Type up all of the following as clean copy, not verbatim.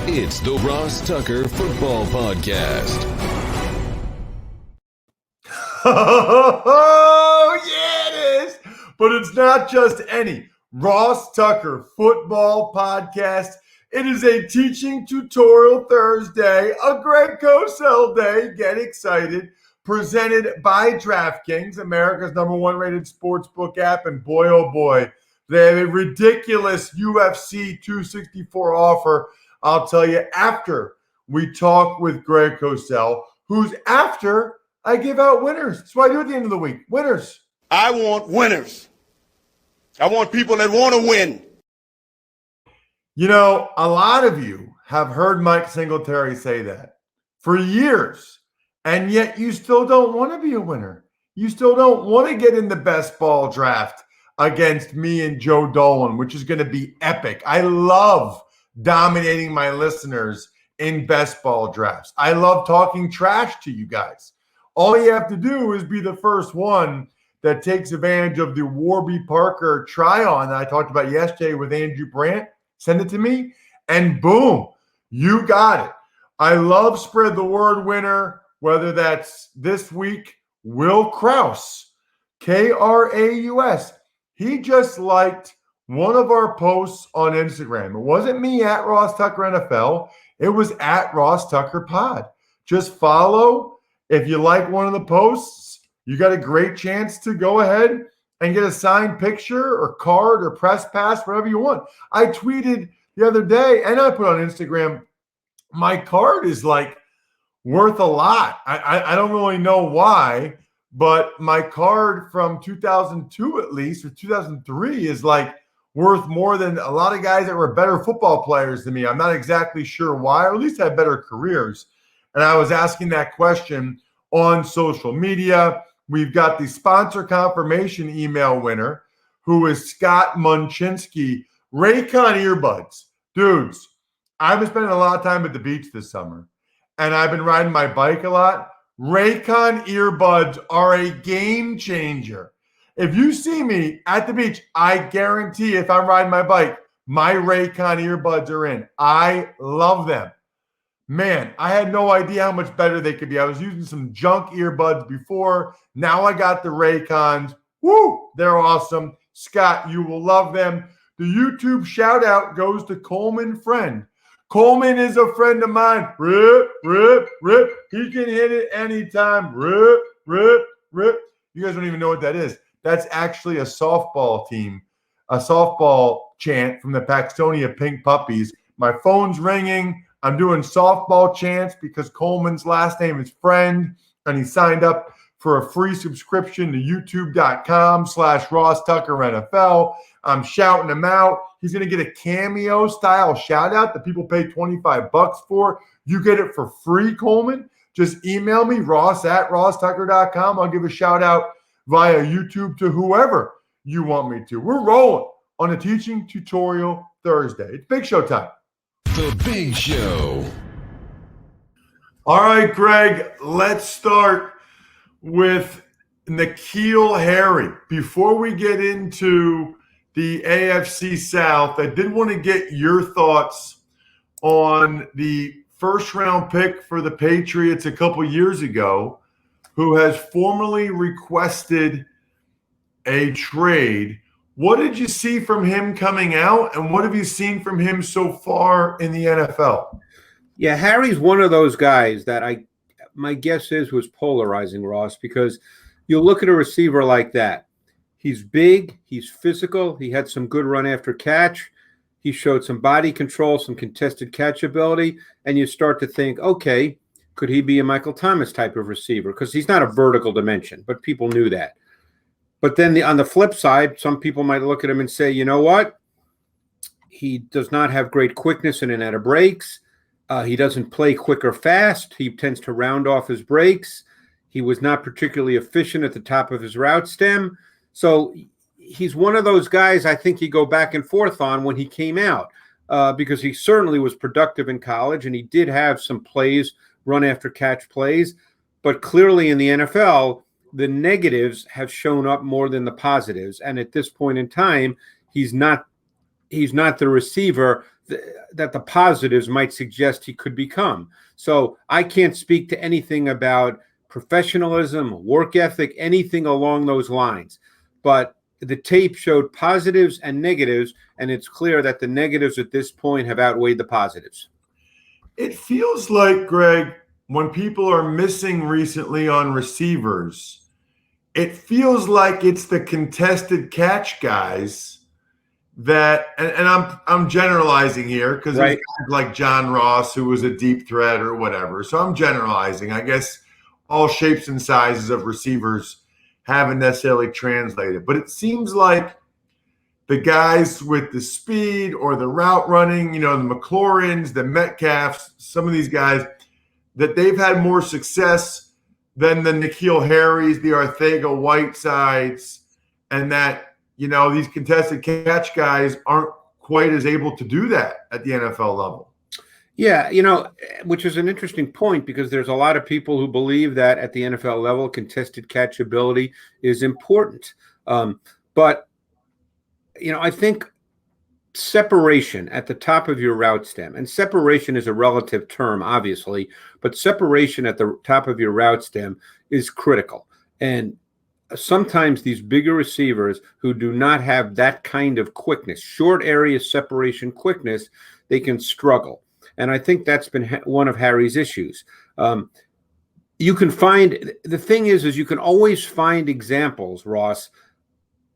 It's the Ross Tucker Football Podcast. Oh, yeah, it is. But it's not just any Ross Tucker Football Podcast. It is a teaching tutorial Thursday, a Greg Cosell day. Get excited. Presented by DraftKings, America's #1 rated sportsbook app. And boy, oh boy, they have a ridiculous UFC 264 offer. I'll tell you after we talk with Greg Cosell, who's after I give out winners. That's what I do at the end of the week. Winners. I want winners. I want people that want to win. You know, a lot of you have heard Mike Singletary say that for years, and yet you still don't want to be a winner. You still don't want to get in the best ball draft against me and Joe Dolan, which is going to be epic. I love dominating my listeners in best ball drafts. I love talking trash to you guys. All you have to do is be the first one that takes advantage of the Warby Parker try-on that I talked about yesterday with Andrew Brandt. Send it to me, and boom, you got it. I love spread the word winner, whether that's this week, Will Kraus, Kraus. He just liked one of our posts on Instagram. It wasn't me at Ross Tucker NFL. It was at RossTuckerPod. Just follow. If you like one of the posts, you got a great chance to go ahead and get a signed picture or card or press pass, whatever you want. I tweeted the other day, and I put on Instagram, my card is like worth a lot. I don't really know why, but my card from 2002 at least, or 2003 is like worth more than a lot of guys that were better football players than me. I'm not exactly sure why, or at least had better careers. And I was asking that question on social media. We've got the sponsor confirmation email winner, who is Scott Munchinsky. Raycon earbuds. Dudes, I've been spending a lot of time at the beach this summer, and I've been riding my bike a lot. Raycon earbuds are a game changer. If you see me at the beach, I guarantee if I'm riding my bike, my Raycon earbuds are in. I love them. Man, I had no idea how much better they could be. I was using some junk earbuds before. Now I got the Raycons. Woo! They're awesome. Scott, you will love them. The YouTube shout out goes to Coleman Friend. Coleman is a friend of mine. Rip, rip, rip. He can hit it anytime. Rip, rip, rip. You guys don't even know what that is. That's actually a softball team, a softball chant from the Paxtonia Pink Puppies. My phone's ringing. I'm doing softball chants because Coleman's last name is Friend, and he signed up for a free subscription to youtube.com/RossTuckerNFL. I'm shouting him out. He's going to get a cameo-style shout-out that people pay $25 for. You get it for free, Coleman. Just email me, ross@rosstucker.com. I'll give a shout-out via YouTube to whoever you want me to. We're rolling on a Teaching Tutorial Thursday. It's Big Show time. The Big Show. All right, Greg, let's start with N'Keal Harry. Before we get into the AFC South, I did want to get your thoughts on the first-round pick for the Patriots a couple years ago, who has formally requested a trade. What did you see from him coming out, and what have you seen from him so far in the NFL? Yeah, Harry's one of those guys that my guess is was polarizing, Ross, because you look at a receiver like that. He's big, he's physical, he had some good run after catch, he showed some body control, some contested catch ability, and you start to think, okay, could he be a Michael Thomas type of receiver? Because he's not a vertical dimension, but people knew that. But then on the flip side, some people might look at him and say, you know what? He does not have great quickness in and out of breaks. He doesn't play quick or fast. He tends to round off his breaks. He was not particularly efficient at the top of his route stem. So he's one of those guys I think you go back and forth on when he came out because he certainly was productive in college, and he did have some plays, run after catch plays. But clearly in the NFL, the negatives have shown up more than the positives. And at this point in time, he's not he's not the receiver that the positives might suggest he could become. So I can't speak to anything about professionalism, work ethic, anything along those lines. But the tape showed positives and negatives, and it's clear that the negatives at this point have outweighed the positives. It feels like, Greg, when people are missing recently on receivers, it feels like it's the contested catch guys that, and I'm generalizing here because there's guys like John Ross who was a deep threat or whatever. So I'm generalizing. I guess all shapes and sizes of receivers haven't necessarily translated, but it seems like the guys with the speed or the route running, the McLaurins, the Metcalfs, some of these guys, that they've had more success than the N'Keal Harrys, the Arcega-Whitesides, and that, these contested catch guys aren't quite as able to do that at the NFL level. Yeah, which is an interesting point because there's a lot of people who believe that at the NFL level, contested catch ability is important. But I think separation at the top of your route stem, and separation is a relative term, obviously, but separation at the top of your route stem is critical. And sometimes these bigger receivers who do not have that kind of quickness, short area separation quickness, they can struggle. And I think that's been one of Harry's issues. You can find, the thing is you can always find examples, Ross,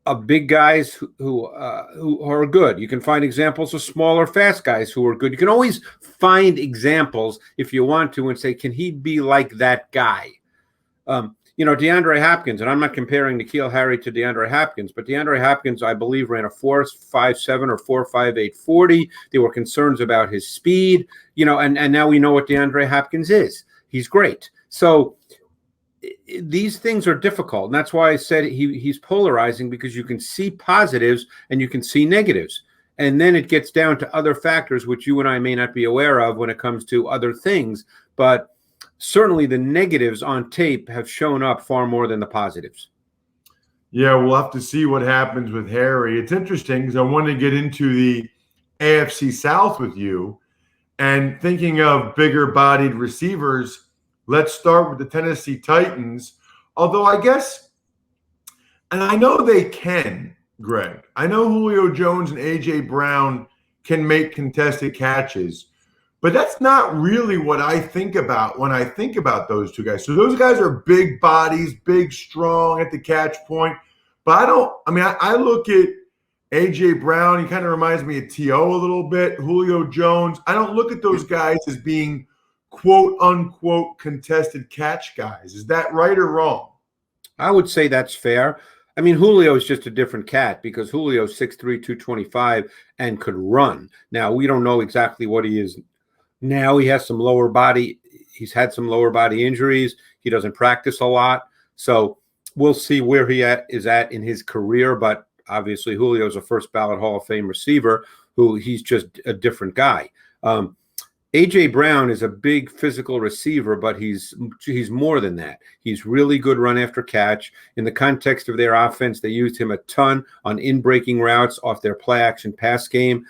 of big guys who are good. You can find examples of smaller, fast guys who are good. You can always find examples if you want to and say, can he be like that guy? DeAndre Hopkins, and I'm not comparing N'Keal Harry to DeAndre Hopkins, but DeAndre Hopkins, I believe, ran a 4.57 or 4.58 40. There were concerns about his speed, and now we know what DeAndre Hopkins is. He's great. So these things are difficult, and that's why I said he's polarizing, because you can see positives and you can see negatives. And then it gets down to other factors, which you and I may not be aware of when it comes to other things, but certainly the negatives on tape have shown up far more than the positives. Yeah, we'll have to see what happens with Harry. It's interesting because I want to get into the AFC South with you. And thinking of bigger-bodied receivers, let's start with the Tennessee Titans. Although I guess, and I know they can, Greg. I know Julio Jones and A.J. Brown can make contested catches. But that's not really what I think about when I think about those two guys. So those guys are big bodies, big, strong at the catch point. But I look at A.J. Brown. He kind of reminds me of T.O. a little bit. Julio Jones. I don't look at those guys as being quote unquote contested catch guys. Is that right or wrong? I would say that's fair. I mean, Julio is just a different cat because Julio's 6'3", 225 and could run. Now, we don't know exactly what he is. Now he has some lower body. He's had some lower body injuries. He doesn't practice a lot. So we'll see where he is at in his career. But obviously Julio's a first ballot Hall of Fame receiver who he's just a different guy. A.J. Brown is a big physical receiver, but he's more than that. He's really good run after catch. In the context of their offense, they used him a ton on in-breaking routes off their play action pass game.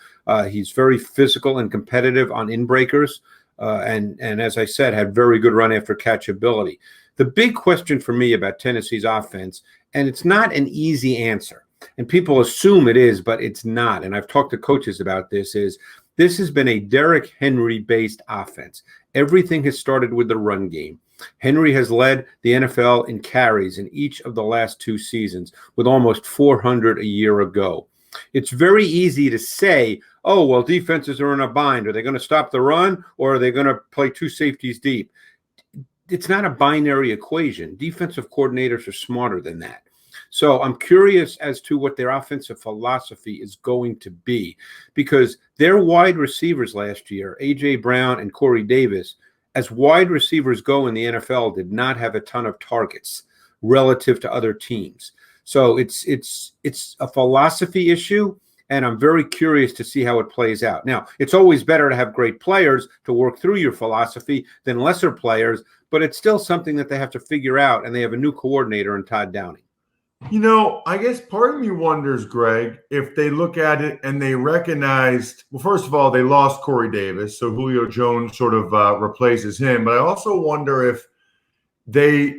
He's very physical and competitive on in-breakers, and as I said, had very good run after catch ability. The big question for me about Tennessee's offense, and it's not an easy answer, and people assume it is, but it's not, and I've talked to coaches about this, is this has been a Derrick Henry-based offense. Everything has started with the run game. Henry has led the NFL in carries in each of the last 2 seasons with almost 400 a year ago. It's very easy to say, oh, well, defenses are in a bind. Are they going to stop the run or are they going to play 2 safeties deep? It's not a binary equation. Defensive coordinators are smarter than that. So I'm curious as to what their offensive philosophy is going to be, because their wide receivers last year, A.J. Brown and Corey Davis, as wide receivers go in the NFL, did not have a ton of targets relative to other teams. So it's a philosophy issue, and I'm very curious to see how it plays out. Now, it's always better to have great players to work through your philosophy than lesser players, but it's still something that they have to figure out, and they have a new coordinator in Todd Downing. I guess part of me wonders, Greg, if they look at it and they recognized, well, first of all, they lost Corey Davis, so Julio Jones sort of replaces him. But I also wonder if they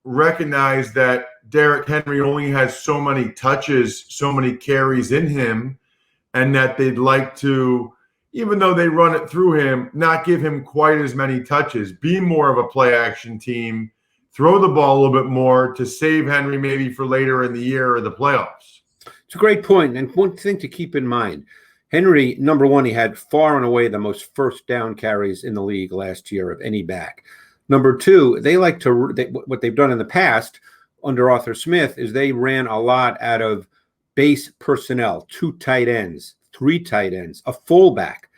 recognize that Derrick Henry only has so many touches, so many carries in him, and that they'd like to, even though they run it through him, not give him quite as many touches, be more of a play action team, throw the ball a little bit more to save Henry maybe for later in the year or the playoffs. It's a great point. And one thing to keep in mind, Henry, number one, he had far and away the most first down carries in the league last year of any back. Number two, what they've done in the past under Arthur Smith is they ran a lot out of base personnel, 2 tight ends, 3 tight ends, a fullback.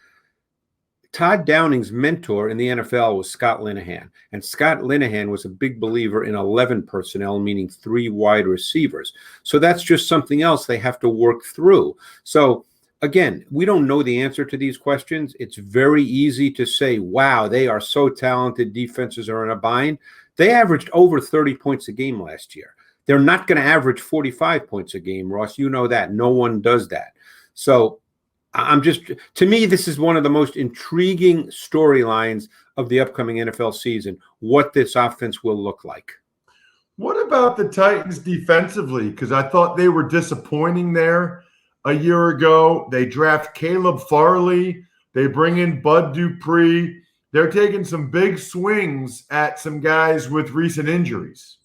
Todd Downing's mentor in the NFL was Scott Linehan, and Scott Linehan was a big believer in 11 personnel, meaning 3 wide receivers. So that's just something else they have to work through. So again, we don't know the answer to these questions. It's very easy to say, wow, they are so talented, defenses are in a bind. They averaged over 30 points a game last year. They're not going to average 45 points a game, Ross. You know that. No one does that. So to me, this is one of the most intriguing storylines of the upcoming NFL season, what this offense will look like. What about the Titans defensively? Because I thought they were disappointing there a year ago. They draft Caleb Farley. They bring in Bud Dupree. They're taking some big swings at some guys with recent injuries.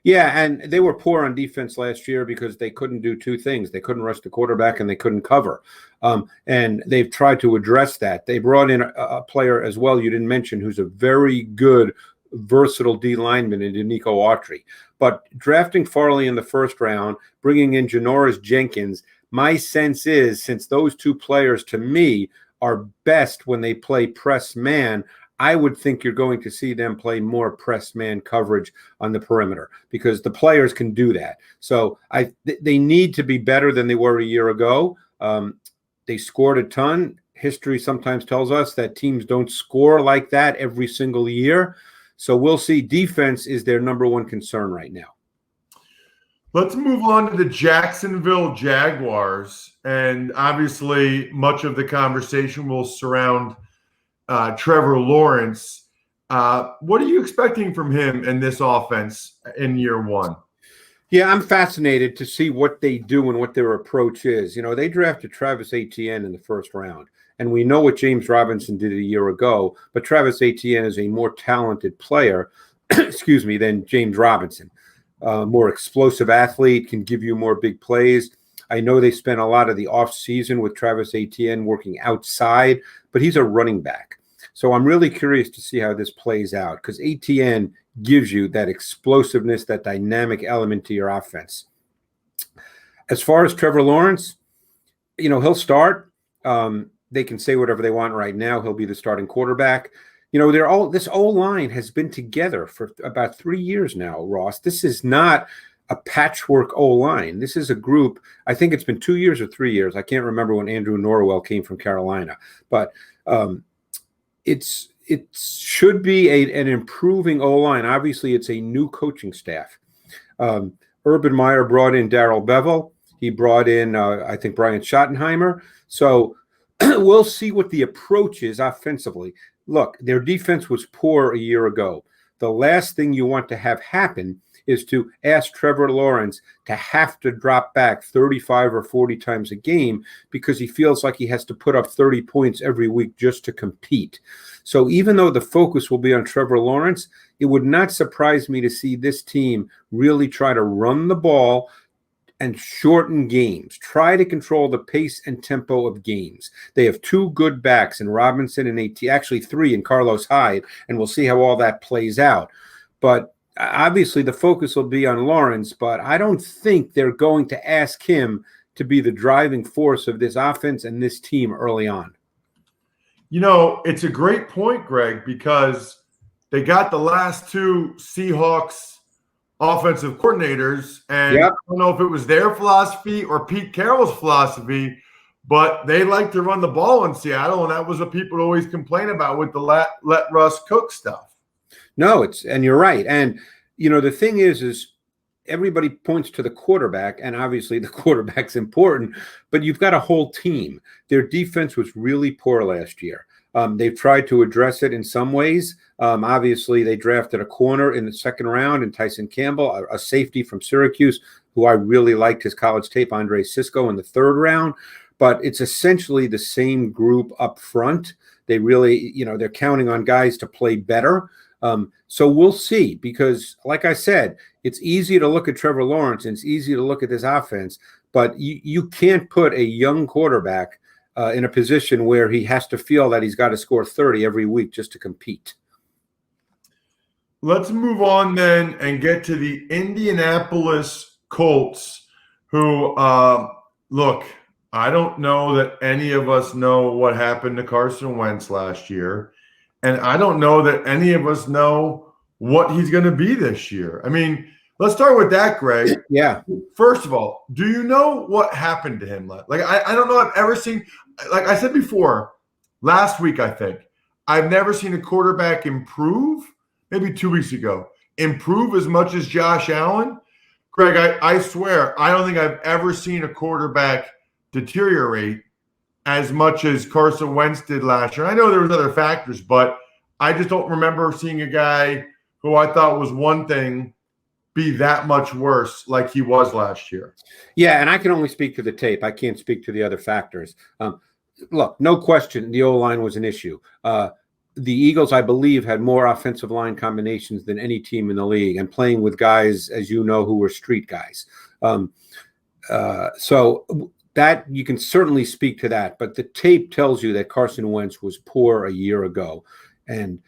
Yeah, and they were poor on defense last year because they couldn't do 2 things. They couldn't rush the quarterback and they couldn't cover. And they've tried to address that. They brought in a player as well you didn't mention who's a very good, versatile D lineman in Nico Autry. But drafting Farley in the first round, bringing in Janoris Jenkins, my sense is since those 2 players to me are best when they play press man, I would think you're going to see them play more press man coverage on the perimeter because the players can do that. So they need to be better than they were a year ago. They scored a ton. History sometimes tells us that teams don't score like that every single year. So we'll see. Defense is their number one concern right now. Let's move on to the Jacksonville Jaguars. And obviously, much of the conversation will surround Trevor Lawrence. What are you expecting from him in this offense in year one? Yeah, I'm fascinated to see what they do and what their approach is. You know, they drafted Travis Etienne in the first round, and we know what James Robinson did a year ago, but Travis Etienne is a more talented player, than James Robinson. More explosive athlete, can give you more big plays. I know they spent a lot of the offseason with Travis Etienne working outside, but he's a running back. So I'm really curious to see how this plays out because Etienne gives you that explosiveness, that dynamic element to your offense. As far as Trevor Lawrence, you know, he'll start. They can say whatever they want right now. He'll be the starting quarterback. You know, this O-line has been together for about 3 years now, Ross. This is not a patchwork O-line. This is a group, I think it's been 2 years or 3 years. I can't remember when Andrew Norwell came from Carolina. But it should be an improving O-line. Obviously, it's a new coaching staff. Urban Meyer brought in Darrell Bevel. He brought in, I think, Brian Schottenheimer. So we'll see what the approach is offensively. Look, their defense was poor a year ago. The last thing you want to have happen is to ask Trevor Lawrence to have to drop back 35 or 40 times a game because he feels like he has to put up 30 points every week just to compete. So even though the focus will be on Trevor Lawrence, it would not surprise me to see this team really try to run the ball and shorten games. Try to control the pace and tempo of games. They have 2 good backs in Robinson and actually 3 in Carlos Hyde, and we'll see how all that plays out. But obviously the focus will be on Lawrence, but I don't think they're going to ask him to be the driving force of this offense and this team early on. You know, it's a great point, Greg, because they got the last 2 Seahawks offensive coordinators, and I don't know if it was their philosophy or Pete Carroll's philosophy, but they like to run the ball in Seattle, and that was what people always complain about with the let Russ cook stuff. No, and you're right. And, you know, the thing is everybody points to the quarterback, and obviously the quarterback's important, but you've got a whole team. Their defense was really poor last year. They've tried to address it in some ways. Obviously, they drafted a corner in the second round in Tyson Campbell, a safety from Syracuse, who I really liked his college tape, Andre Sisco, in the third round. But it's essentially the same group up front. They really, they're counting on guys to play better. So we'll see, because like I said, it's easy to look at Trevor Lawrence and it's easy to look at this offense, but you can't put a young quarterback in a position where he has to feel that he's got to score 30 every week just to compete. Let's move on then and get to the Indianapolis Colts, who, look, I don't know that any of us know what happened to Carson Wentz last year. And I don't know that any of us know what he's going to be this year. I mean, let's start with that, Greg. Yeah. First of all, do you know what happened to him? Like, I don't know. I've ever seen, like I said before, last week, I think, I've never seen a quarterback improve, maybe 2 weeks ago, improve as much as Josh Allen. Greg, I swear, I don't think I've ever seen a quarterback deteriorate as much as Carson Wentz did last year. I know there was other factors, but I just don't remember seeing a guy who I thought was one thing be that much worse like he was last year. Yeah, and I can only speak to the tape. I can't speak to the other factors. Look, no question, the O-line was an issue. The Eagles, I believe, had more offensive line combinations than any team in the league, and playing with guys, as you know, who were street guys. So that you can certainly speak to that, but the tape tells you that Carson Wentz was poor a year ago, and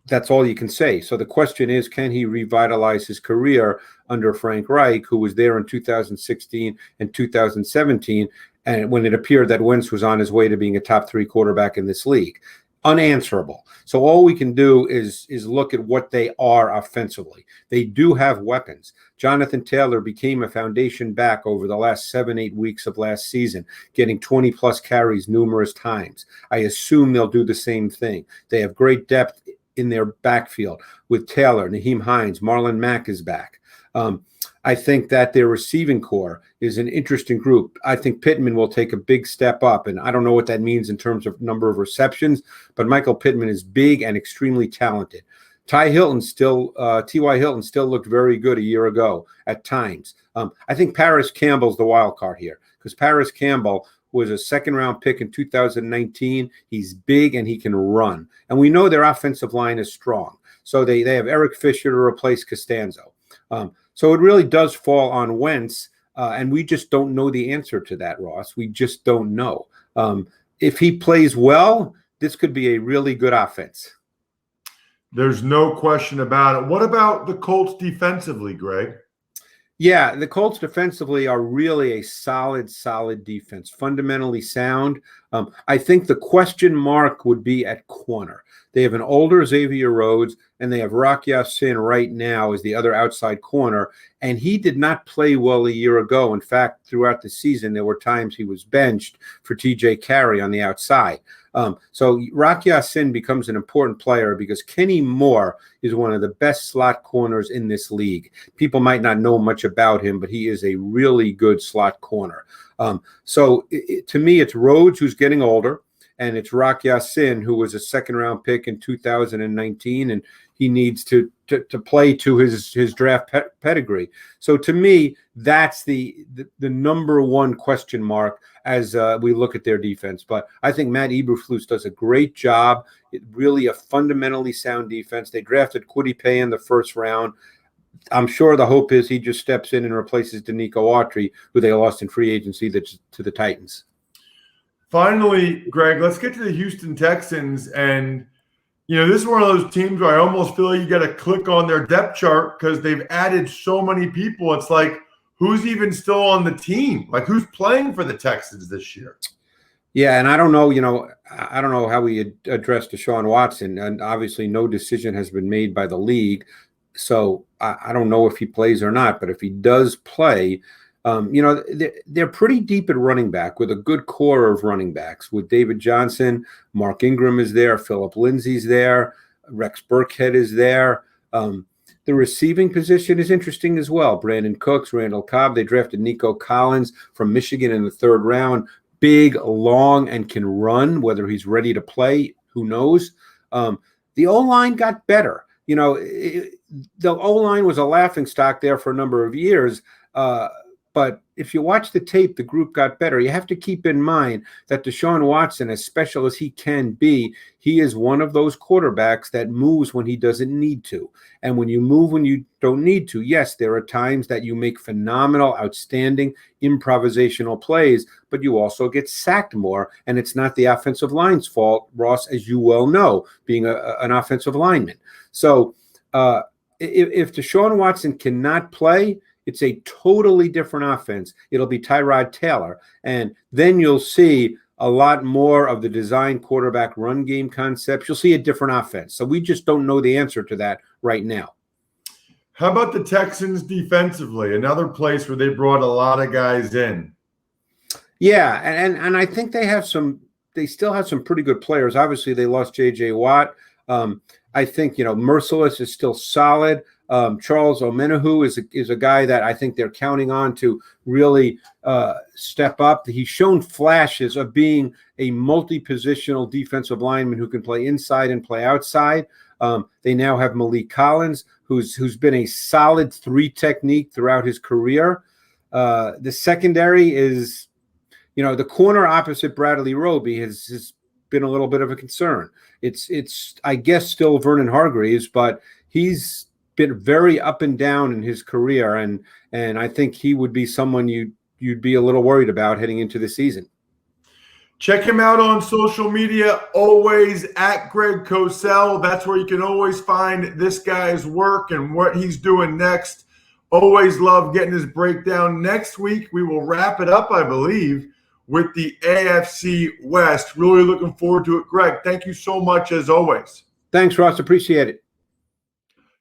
that's all you can say. So the question is, can he revitalize his career under Frank Reich, who was there in 2016 and 2017, and when it appeared that Wentz was on his way to being a top 3 quarterback in this league? Unanswerable. So all we can do is look at what they are offensively. They do have weapons. Jonathan Taylor became a foundation back over the last 7-8 weeks of last season, getting 20-plus carries numerous times. I assume they'll do the same thing. They have great depth in their backfield with Taylor, Naheem Hines, Marlon Mack is back. I think that their receiving core is an interesting group. I think Pittman will take a big step up, and I don't know what that means in terms of number of receptions, but Michael Pittman is big and extremely talented. T.Y. Hilton still looked very good a year ago at times. I think Paris Campbell's the wild card here, because Paris Campbell was a second-round pick in 2019. He's big and he can run. And we know their offensive line is strong. So they have Eric Fisher to replace Costanzo. So it really does fall on Wentz, and we just don't know the answer to that, Ross. We just don't know. If he plays well, this could be a really good offense. There's no question about it. What about the Colts defensively, Greg? Yeah, the Colts defensively are really a solid defense, fundamentally sound. I think the question mark would be at corner. They have an older Xavier Rhodes, and they have Rock Ya-Sin right now as the other outside corner, and he did not play well a year ago. In fact, throughout the season, there were times he was benched for TJ Carey on the outside. So Rock Ya-Sin becomes an important player because Kenny Moore is one of the best slot corners in this league. People might not know much about him, but he is a really good slot corner. So to me, it's Rhodes who's getting older, and it's Rock Ya-Sin, who was a second-round pick in 2019, and he needs to play to his draft pedigree. So to me, that's the number one question mark as we look at their defense. But I think Matt Eberflus does a great job. Really a fundamentally sound defense. They drafted Kwity Paye in the first round. I'm sure the hope is he just steps in and replaces Danico Autry, who they lost in free agency to the Titans. Finally, Greg, let's get to the Houston Texans. And, this is one of those teams where I almost feel like you got to click on their depth chart because they've added so many people. It's like, who's even still on the team? Like, who's playing for the Texans this year? Yeah, and I don't know, I don't know how we address Deshaun Watson. And obviously no decision has been made by the league. So I don't know if he plays or not. But if he does play, they're pretty deep at running back with a good core of running backs with David Johnson. Mark Ingram is there. Phillip Lindsay's there. Rex Burkhead is there. The receiving position is interesting as well. Brandon Cooks, Randall Cobb. They drafted Nico Collins from Michigan in the 3rd round. Big, long, and can run. Whether he's ready to play, who knows? The O-line got better. You know, the O-line was a laughingstock there for a number of years. But if you watch the tape, the group got better. You have to keep in mind that Deshaun Watson, as special as he can be, he is one of those quarterbacks that moves when he doesn't need to. And when you move when you don't need to, yes, there are times that you make phenomenal, outstanding improvisational plays, but you also get sacked more. And it's not the offensive line's fault, Ross, as you well know, being an offensive lineman. So if Deshaun Watson cannot play, it's a totally different offense. It'll be Tyrod Taylor. And then you'll see a lot more of the design quarterback run game concepts. You'll see a different offense. So we just don't know the answer to that right now. How about the Texans defensively? Another place where they brought a lot of guys in. Yeah, and I think they still have some pretty good players. Obviously, they lost J.J. Watt. I think, Merciless is still solid. Charles Omenihu is a guy that I think they're counting on to really step up. He's shown flashes of being a multi-positional defensive lineman who can play inside and play outside. They now have Malik Collins, who's been a solid 3 technique throughout his career. The secondary is, the corner opposite Bradley Roby has been a little bit of a concern. It's I guess still Vernon Hargreaves, but he's been very up and down in his career, and I think he would be someone you'd be a little worried about heading into the season. Check him out on social media, always at Greg Cosell. That's where you can always find this guy's work and what he's doing next. Always love getting his breakdown. Next week, we will wrap it up, I believe, with the AFC West. Really looking forward to it. Greg, thank you so much as always. Thanks, Ross. Appreciate it.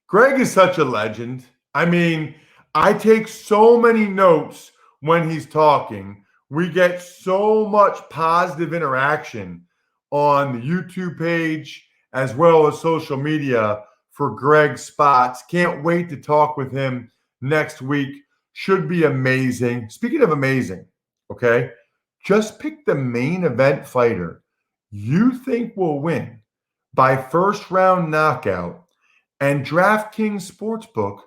Greg is such a legend. I mean, I take so many notes when he's talking. We get so much positive interaction on the YouTube page as well as social media for Greg Spots. Can't wait to talk with him next week. Should be amazing. Speaking of amazing, okay, just pick the main event fighter you think will win by first round knockout, and DraftKings Sportsbook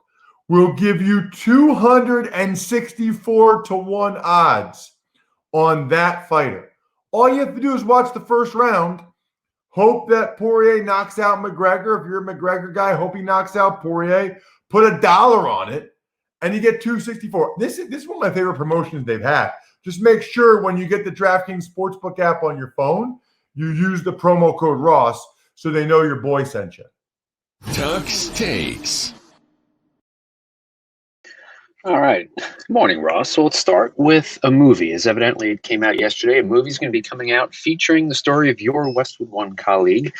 will give you 264 to 1 odds on that fighter. All you have to do is watch the first round. Hope that Poirier knocks out McGregor. If you're a McGregor guy, hope he knocks out Poirier. Put $1 on it, and you get 264. This is one of my favorite promotions they've had. Just make sure when you get the DraftKings Sportsbook app on your phone, you use the promo code Ross so they know your boy sent you. Tuck's Takes. All right. Good morning, Ross. So let's start with a movie, as evidently it came out yesterday. A movie's going to be coming out featuring the story of your Westwood One colleague,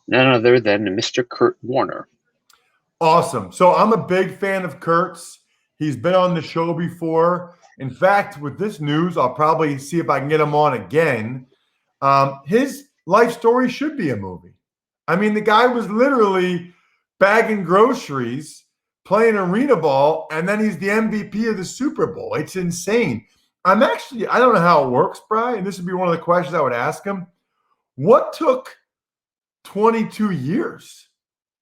none other than Mr. Kurt Warner. Awesome. So I'm a big fan of Kurt's. He's been on the show before. In fact, with this news, I'll probably see if I can get him on again. His life story should be a movie. I mean, the guy was literally bagging groceries, playing arena ball, and then he's the MVP of the Super Bowl. It's insane. I don't know how it works, Brian, and this would be one of the questions I would ask him. What took 22 years,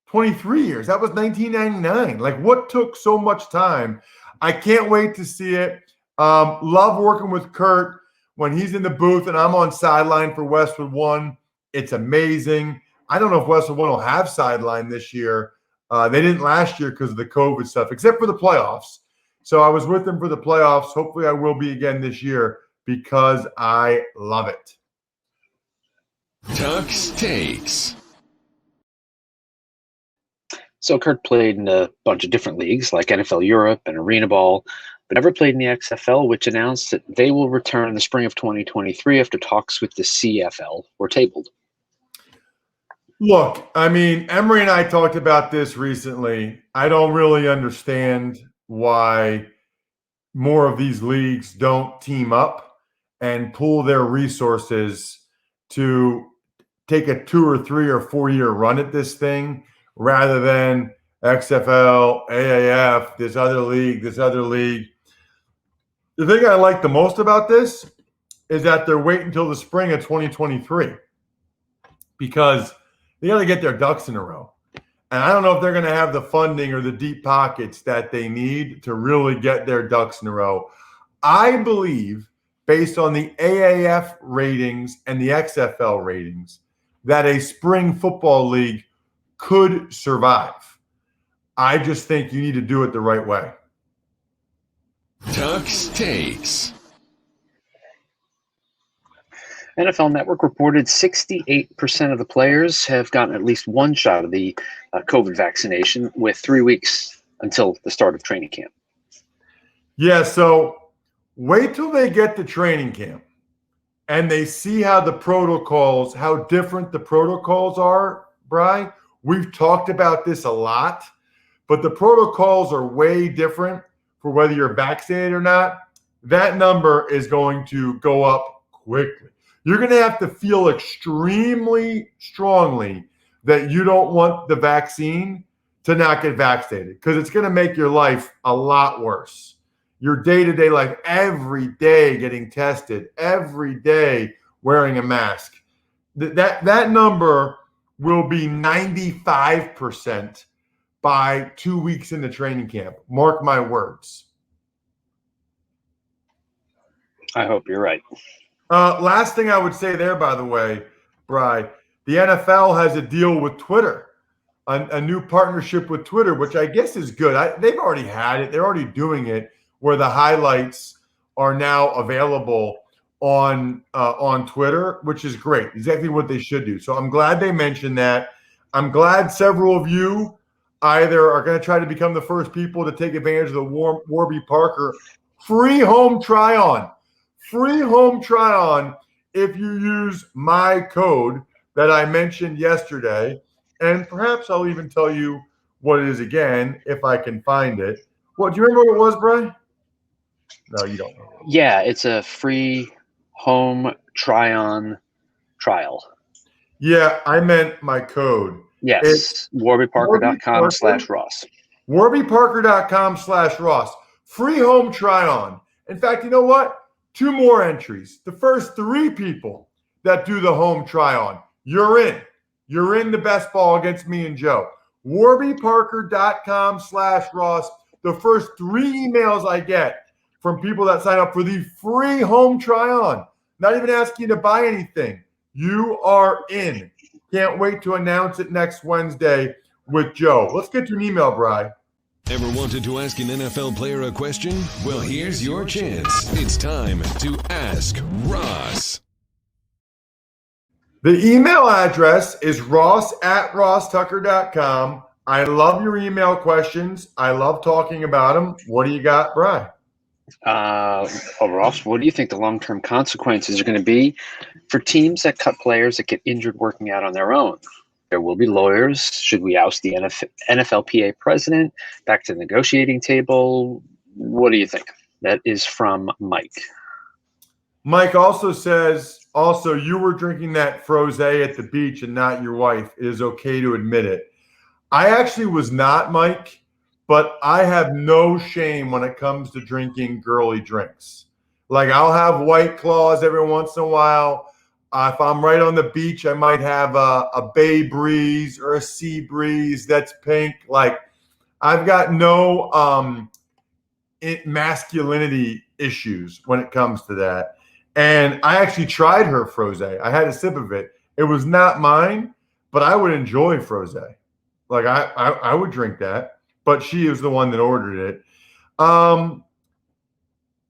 23 years? That was 1999. Like, what took so much time? I can't wait to see it. Love working with Kurt when he's in the booth and I'm on sideline for Westwood One. It's amazing. I don't know if Westwood One will have sideline this year. They didn't last year because of the COVID stuff, except for the playoffs. So I was with them for the playoffs. Hopefully I will be again this year because I love it. Tuck's Takes. So Kurt played in a bunch of different leagues like NFL Europe and Arena Ball, but never played in the XFL, which announced that they will return in the spring of 2023 after talks with the CFL were tabled. Look, I mean, Emery and I talked about this recently. I don't really understand why more of these leagues don't team up and pool their resources to take a 2 or 3 or 4 year run at this thing rather than XFL, AAF, this other league. The thing I like the most about this is that they're waiting until the spring of 2023 because they got to get their ducks in a row. And I don't know if they're going to have the funding or the deep pockets that they need to really get their ducks in a row. I believe, based on the AAF ratings and the XFL ratings, that a spring football league could survive. I just think you need to do it the right way. Tuck's Takes. NFL Network reported 68% of the players have gotten at least one shot of the COVID vaccination, with 3 weeks until the start of training camp. Yeah, so wait till they get to training camp and they see how different the protocols are, Bri. We've talked about this a lot, but the protocols are way different for whether you're vaccinated or not. That number is going to go up quickly. You're going to have to feel extremely strongly that you don't want the vaccine to not get vaccinated, because it's going to make your life a lot worse. Your day-to-day life, every day getting tested, every day wearing a mask. That number will be 95% by 2 weeks into training camp. Mark my words. I hope you're right. Last thing I would say there, by the way, Bri, the NFL has a deal with Twitter, a new partnership with Twitter, which I guess is good. They've already had it. They're already doing it, where the highlights are now available on Twitter, which is great. Exactly what they should do. So I'm glad they mentioned that. I'm glad several of you either are going to try to become the first people to take advantage of the Warby Parker free home try-on. Free home try-on if you use my code that I mentioned yesterday. And perhaps I'll even tell you what it is again if I can find it. What, do you remember what it was, Brian? No, you don't know. Yeah, it's a free home try-on trial. Yeah, I meant my code. Yes, It's warbyparker.com/Ross. warbyparker.com/Ross. Free home try-on. In fact, you know what? 2 more entries. The first 3 people that do the home try-on, you're in. You're in the best ball against me and Joe. warbyparker.com/Ross. The first 3 emails I get from people that sign up for the free home try-on, not even asking you to buy anything, you are in. Can't wait to announce it next Wednesday with Joe. Let's get to an email, Bri. Ever wanted to ask an NFL player a question? Well, here's your chance. It's time to Ask Ross. The email address is ross@rosstucker.com. I love your email questions. I love talking about them. What do you got, Bri? Ross, what do you think the long-term consequences are going to be for teams that cut players that get injured working out on their own? There will be lawyers. Should we oust the NFLPA president? Back to the negotiating table? What do you think? That is from Mike. Mike also says, you were drinking that frosé at the beach and not your wife. It is okay to admit it. I actually was not, Mike, but I have no shame when it comes to drinking girly drinks. Like, I'll have White Claws every once in a while. If I'm right on the beach, I might have a Bay Breeze or a Sea Breeze that's pink. Like, I've got no masculinity issues when it comes to that. And I actually tried her frosé. I had a sip of it. It was not mine, but I would enjoy frosé. Like, I would drink that. But she is the one that ordered it.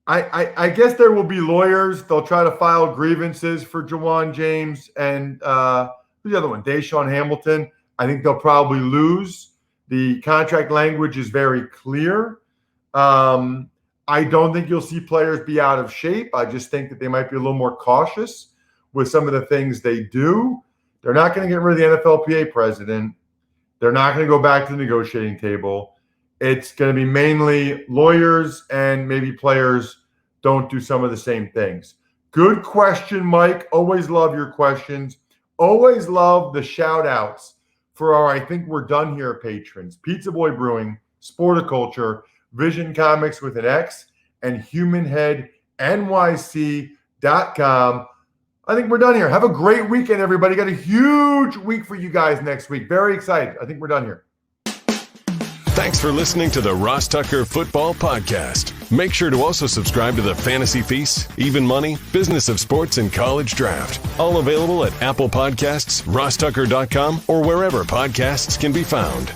I guess there will be lawyers. They'll try to file grievances for Jawan James and who's the other one? Deshaun Hamilton. I think they'll probably lose. The contract language is very clear. I don't think you'll see players be out of shape. I just think that they might be a little more cautious with some of the things they do. They're not going to get rid of the NFLPA president. They're not going to go back to the negotiating table. It's going to be mainly lawyers, and maybe players don't do some of the same things. Good question, Mike. Always love your questions. Always love the shout outs for our I Think We're Done Here patrons: Pizza Boy Brewing, Sporticulture, Vision Comics with an X, and HumanHeadNYC.com. I think we're done here. Have a great weekend, everybody. Got a huge week for you guys next week. Very excited. I think we're done here. Thanks for listening to the Ross Tucker Football Podcast. Make sure to also subscribe to the Fantasy Feast, Even Money, Business of Sports, and College Draft. All available at Apple Podcasts, RossTucker.com, or wherever podcasts can be found.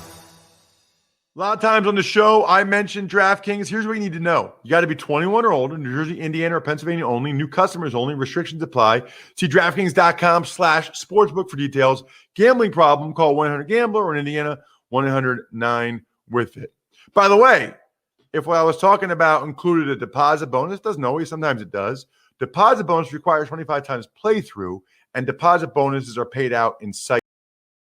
A lot of times on the show, I mentioned DraftKings. Here's what you need to know. You got to be 21 or older, New Jersey, Indiana, or Pennsylvania only. New customers only. Restrictions apply. See DraftKings.com/sportsbook for details. Gambling problem, call 1-800-GAMBLER, or in Indiana, 1-800-9-WITH-IT. By the way, if what I was talking about included a deposit bonus, doesn't always, sometimes it does. Deposit bonus requires 25 times playthrough, and deposit bonuses are paid out in sight.